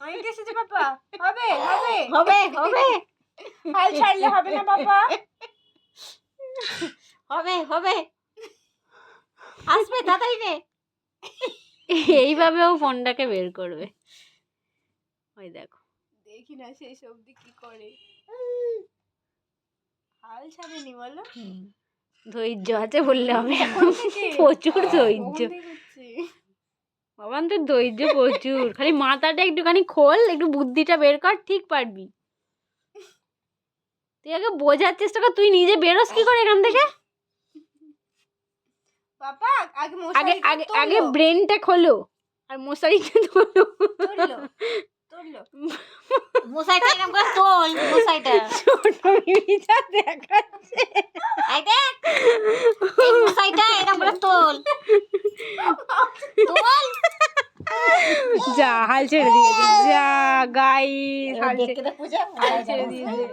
অনেক এসেছে পাপা। হবে হবে হবে হবে হাল ছাড়লে হবে না পাপা। হবে হবে আসবে তাড়াতাড়ি নে। এইভাবেও ফোনটাকে বের করবে। ওই দেখো দেখি না শেষ অবধি কি করে। হাল ছাড়েনি বলো। ধৈর্য আছে বললে হবে না। কখন থেকে? প্রচুর কখন ধৈর্য। থেকে হচ্ছে? বাবান তোর ধৈর্য প্রচুর। খালি মাথাটা একটুখানি খোল, একটু বুদ্ধিটা বের কর, ঠিক পারবি। তুই আগে বোঝার চেষ্টা কর, তুই নিজে বেরোস কি করে এখান থেকে। পাপা আগে আগে মশারিটা আগে আগে ব্রেনটা খোলো আর মশারিটা তোলো। তুললো তুললো। মশাইটা এরকম করে তোল, মশাইটা ছোট মিমিটা দেখাচ্ছে। এই দেখ এই মশাইটা এরকম করে তোল তোল। যা হাল ছেড়ে দিয়েছে, যা গাইস হাল দেখতে দেখ পূজা ছেড়ে দিয়েছে।